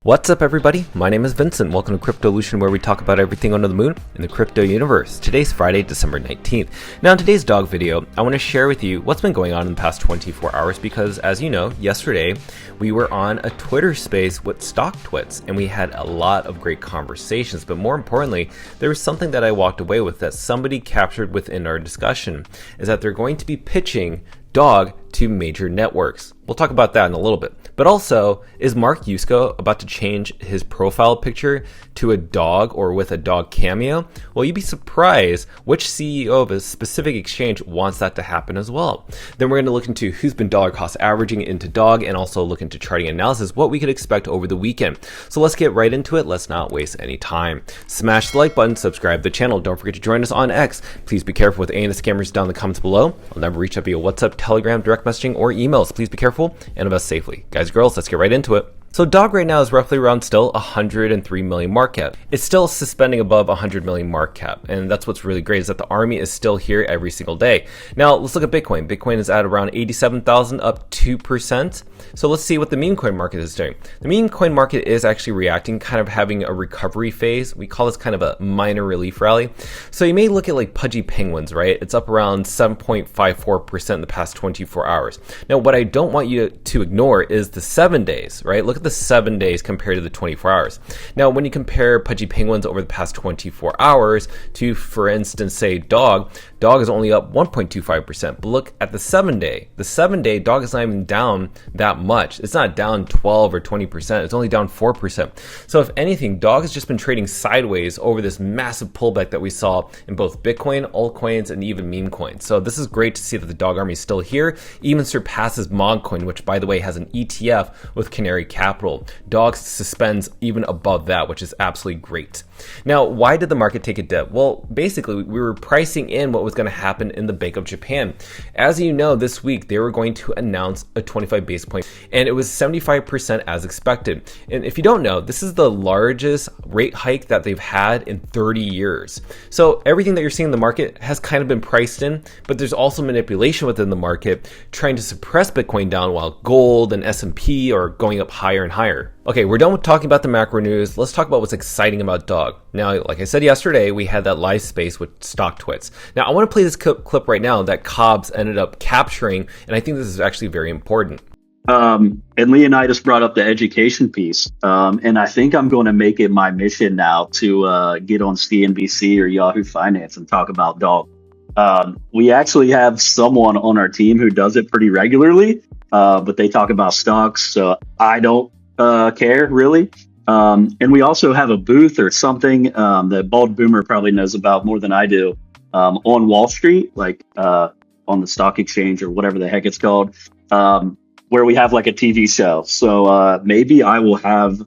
What's up everybody, my name is Vincent. Welcome to Cryptolution, where we talk about everything under the moon in the crypto universe. Today's Friday, December 19th. Now in today's dog video, I want to share with you what's been going on in the past 24 hours because as you know, yesterday we were on a Twitter space with Stocktwits and we had a lot of great conversations, but more importantly, there was something that I walked away with that somebody captured within our discussion, is that they're going to be pitching dog to major networks. We'll talk about that in a little bit. But also, is Mark Yusko about to change his profile picture to a dog or with a dog cameo? Well, you'd be surprised which CEO of a specific exchange wants that to happen as well. Then we're going to look into who's been dollar cost averaging into dog and also look into charting analysis, what we could expect over the weekend. So let's get right into it. Let's not waste any time. Smash the like button, subscribe to the channel. Don't forget to join us on X. Please be careful with any of the scammers down in the comments below. I'll never reach out via WhatsApp, Telegram, direct messaging, or emails. Please be careful and invest safely. Guys, girls, let's get right into it. So dog right now is roughly around still 103 million market cap. It's still suspending above 100 million market cap. And that's what's really great, is that the army is still here every single day. Now let's look at Bitcoin. Bitcoin is at around 87,000, up 2%. So let's see what the meme coin market is doing. The meme coin market is actually reacting, kind of having a recovery phase. We call this kind of a minor relief rally. So you may look at like Pudgy Penguins, right? It's up around 7.54% in the past 24 hours. Now what I don't want you to ignore is the 7 days, right? Look at the 7 days compared to the 24 hours. Now, when you compare Pudgy Penguins over the past 24 hours to, for instance, say dog is only up 1.25%. But look at the 7 day. The 7 day dog is not even down that much. It's not down 12 or 20%. It's only down 4%. So if anything, dog has just been trading sideways over this massive pullback that we saw in both Bitcoin, altcoins, and even meme coins. So this is great to see that the dog army is still here, even surpasses Mogcoin, which by the way has an ETF with Canary Capital. Dog suspends even above that, which is absolutely great. Now, why did the market take a dip? Well, basically, we were pricing in what was going to happen in the Bank of Japan. As you know, this week, they were going to announce a 25 basis point, and it was 75% as expected. And if you don't know, this is the largest rate hike that they've had in 30 years. So everything that you're seeing in the market has kind of been priced in, but there's also manipulation within the market trying to suppress Bitcoin down while gold and S&P are going up higher and higher. Okay, we're done with talking about the macro news. Let's talk about what's exciting about dog. Now, like I said yesterday, we had that live space with Stocktwits. Now, I want to play this clip right now that Cobbs ended up capturing, and I think this is actually very important. And Leonidas brought up the education piece. And I think I'm going to make it my mission now to get on CNBC or Yahoo Finance and talk about dog. We actually have someone on our team who does it pretty regularly, but they talk about stocks, so I don't care really. And we also have a booth or something that Bald Boomer probably knows about more than I do, on Wall Street, like on the stock exchange or whatever the heck it's called, where we have like a TV show. So maybe I will have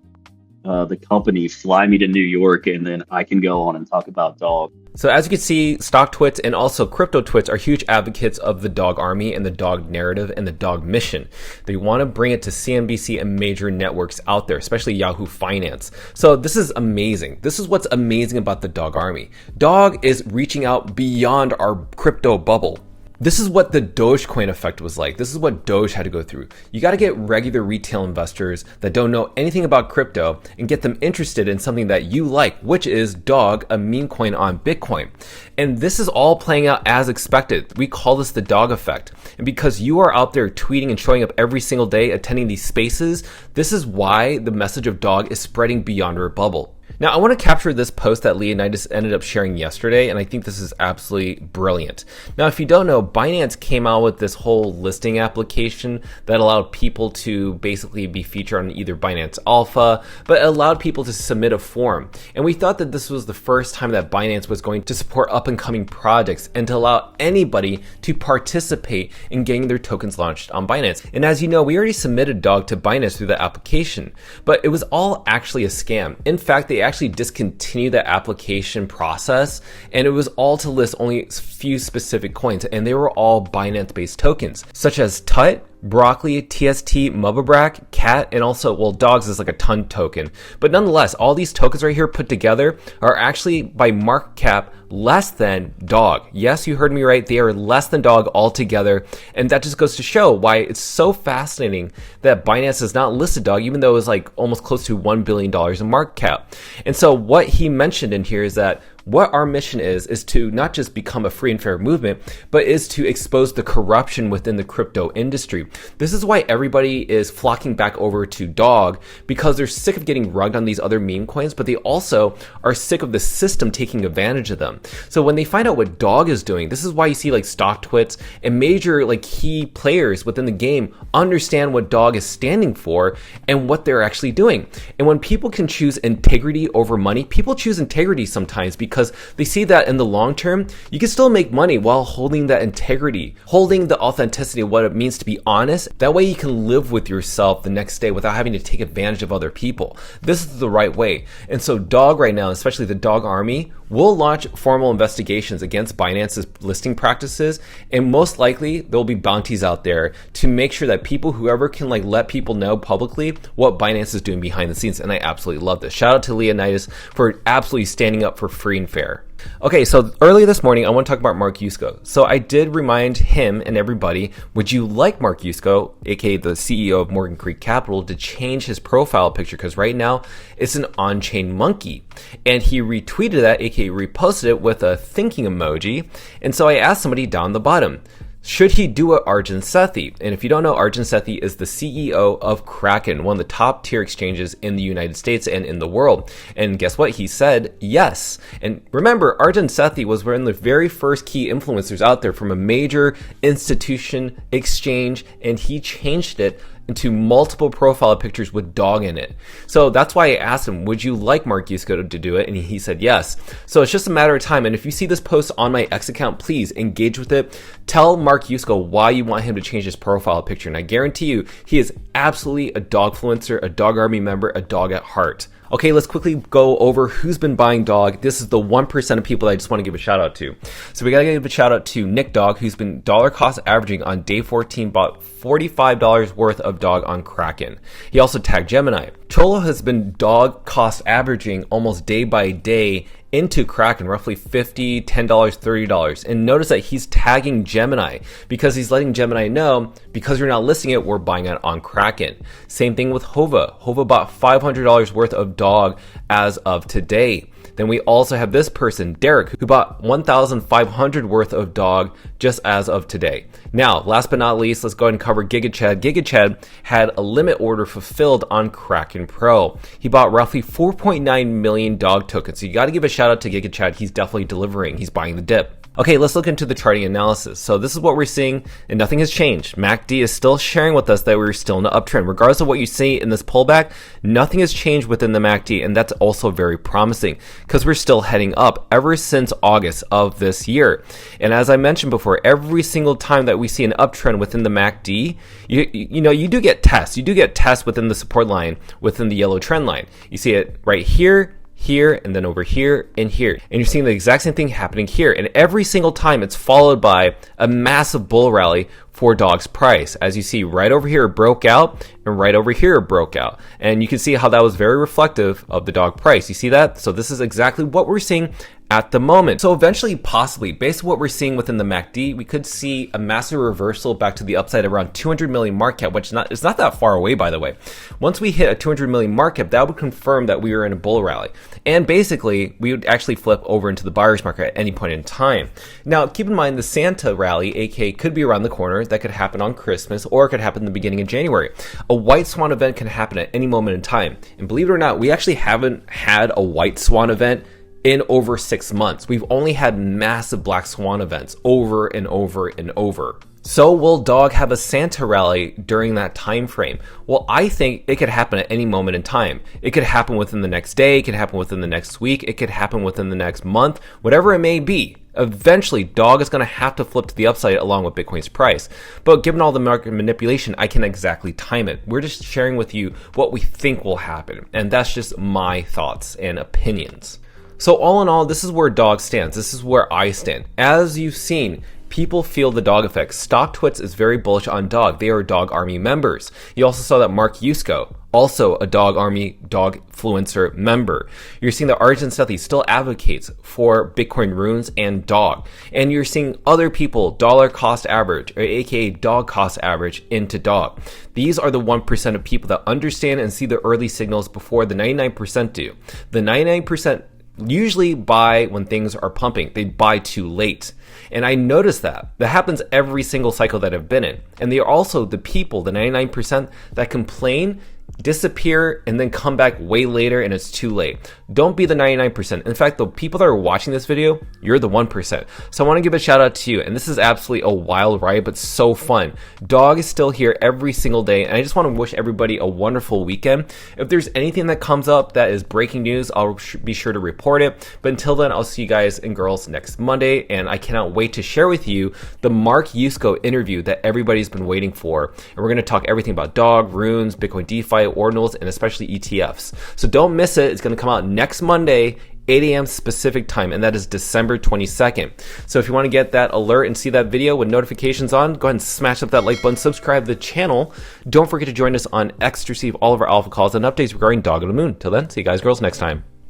the company fly me to New York and then I can go on and talk about dog. So as you can see, Stocktwits and also Cryptotwits are huge advocates of the dog army and the dog narrative and the dog mission. They want to bring it to CNBC and major networks out there, especially Yahoo Finance. So this is amazing. This is what's amazing about the dog army. Dog is reaching out beyond our crypto bubble. This is what the Dogecoin effect was like. This is what Doge had to go through. You got to get regular retail investors that don't know anything about crypto and get them interested in something that you like, which is dog, a meme coin on Bitcoin. And this is all playing out as expected. We call this the dog effect. And because you are out there tweeting and showing up every single day, attending these spaces, this is why the message of dog is spreading beyond our bubble. Now, I want to capture this post that Leonidas ended up sharing yesterday, and I think this is absolutely brilliant. Now, if you don't know, Binance came out with this whole listing application that allowed people to basically be featured on either Binance Alpha, but it allowed people to submit a form. And we thought that this was the first time that Binance was going to support up-and-coming projects and to allow anybody to participate in getting their tokens launched on Binance. And as you know, we already submitted dog to Binance through the application, but it was all actually a scam. In fact, they actually discontinued the application process, and it was all to list only a few specific coins, and they were all Binance based tokens such as TUT, Broccoli, TST, Mubabrak, Cat, and also, well, Dogs is like a ton token. But nonetheless, all these tokens right here put together are actually by market cap less than Dog. Yes, you heard me right. They are less than Dog altogether. And that just goes to show why it's so fascinating that Binance has not listed Dog, even though it was like almost close to $1 billion in market cap. And so what he mentioned in here is that what our mission is to not just become a free and fair movement, but is to expose the corruption within the crypto industry. This is why everybody is flocking back over to Dog, because they're sick of getting rugged on these other meme coins, but they also are sick of the system taking advantage of them. So when they find out what Dog is doing, this is why you see like Stocktwits and major like key players within the game understand what Dog is standing for and what they're actually doing. And when people can choose integrity over money, people choose integrity sometimes because they see that in the long term, you can still make money while holding that integrity, holding the authenticity of what it means to be honest. That way you can live with yourself the next day without having to take advantage of other people. This is the right way. And so Dog right now, especially the Dog Army, will launch formal investigations against Binance's listing practices, and most likely there'll be bounties out there to make sure that people, whoever can like let people know publicly what Binance is doing behind the scenes. And I absolutely love this. Shout out to Leonidas for absolutely standing up for free and fair. Okay, so earlier this morning, I want to talk about Mark Yusko. So I did remind him and everybody, would you like Mark Yusko, aka the CEO of Morgan Creek Capital, to change his profile picture? Because right now it's an on-chain monkey. And he retweeted that, aka reposted it with a thinking emoji. And so I asked somebody down the bottom, should he do it Arjun Sethi? And if you don't know, Arjun Sethi is the CEO of Kraken, one of the top tier exchanges in the United States and in the world. And guess what? He said yes. And remember, Arjun Sethi was one of the very first key influencers out there from a major institution exchange, and he changed it into multiple profile pictures with Dog in it. So that's why I asked him, would you like Mark Yusko to do it? And he said yes. So it's just a matter of time. And if you see this post on my X account, please engage with it. Tell Mark Yusko why you want him to change his profile picture. And I guarantee you, he is absolutely a Dogfluencer, a Dog Army member, a dog at heart. Okay, let's quickly go over who's been buying Dog. This is the 1% of people that I just want to give a shout out to. So we got to give a shout out to Nick Dog, who's been dollar cost averaging on day 14, bought $45 worth of Dog on Kraken. He also tagged Gemini. Cholo has been Dog cost averaging almost day by day into Kraken, roughly $50, $10, $30. And notice that he's tagging Gemini because he's letting Gemini know, because you're not listing it, we're buying it on Kraken. Same thing with Hova. Hova bought $500 worth of Dog as of today. Then we also have this person, Derek, who bought $1,500 worth of Dog just as of today. Now, last but not least, let's go ahead and cover GigaChad. GigaChad had a limit order fulfilled on Kraken Pro. He bought roughly 4.9 million Dog tokens. So you got to give a shout out to GigaChad. He's definitely delivering. He's buying the dip. Okay, let's look into the charting analysis. So this is what we're seeing, and nothing has changed. MACD is still sharing with us that we're still in an uptrend. Regardless of what you see in this pullback, nothing has changed within the MACD, and that's also very promising because we're still heading up ever since August of this year. And as I mentioned before, every single time that we see an uptrend within the MACD, you do get tests. You do get tests within the support line, within the yellow trend line. You see it right here, here, and then over here and here. And you're seeing the exact same thing happening here. And every single time it's followed by a massive bull rally for Dog's price. As you see, right over here it broke out, and right over here it broke out. And you can see how that was very reflective of the Dog price. You see that? So this is exactly what we're seeing at the moment. So eventually, possibly, based on what we're seeing within the MACD, we could see a massive reversal back to the upside around 200 million market cap, which is not that far away, by the way. Once we hit a 200 million market cap, that would confirm that we were in a bull rally. And basically, we would actually flip over into the buyer's market at any point in time. Now, keep in mind the Santa rally, aka, could be around the corner. That could happen on Christmas, or it could happen in the beginning of January. A white swan event can happen at any moment in time. And believe it or not, we actually haven't had a white swan event in over 6 months. We've only had massive black swan events over and over and over. So will Dog have a Santa rally during that time frame? Well, I think it could happen at any moment in time. It could happen within the next day, it could happen within the next week, it could happen within the next month, whatever it may be. Eventually, Dog is going to have to flip to the upside along with Bitcoin's price. But given all the market manipulation, I can exactly time it. We're just sharing with you what we think will happen. And that's just my thoughts and opinions. So all in all, this is where Dog stands. This is where I stand. As you've seen, People feel the dog effect. Stocktwits is very bullish on dog. They are dog army members. You also saw that Mark Yusko, also a dog army, dog influencer member. You're seeing that Arjun Sethi still advocates for Bitcoin runes and dog. And you're seeing other people dollar cost average, or aka dog cost average, into dog. These are the 1% of people that understand and see the early signals before the 99% do. The 99% usually buy when things are pumping. They buy too late. And I noticed that. That happens every single cycle that I've been in. And they are also the people, the 99%, that complain, disappear, and then come back way later and it's too late. Don't be the 99%. In fact, the people that are watching this video, you're the 1%. So I want to give a shout out to you. And this is absolutely a wild ride, but so fun. Dog is still here every single day. And I just want to wish everybody a wonderful weekend. If there's anything that comes up that is breaking news, I'll be sure to report it. But until then, I'll see you guys and girls next Monday. And I cannot wait to share with you the Mark Yusko interview that everybody's been waiting for. And we're going to talk everything about dog, runes, Bitcoin DeFi, Ordinals, and especially ETFs. So don't miss it. It's going to come out next Monday, 8 a.m. specific time, and that is December 22nd. So if you want to get that alert and see that video with notifications on, go ahead and smash up that like button, subscribe to the channel. Don't forget to join us on X to receive all of our alpha calls and updates regarding Dog on the Moon. Till then, see you guys, girls, next time.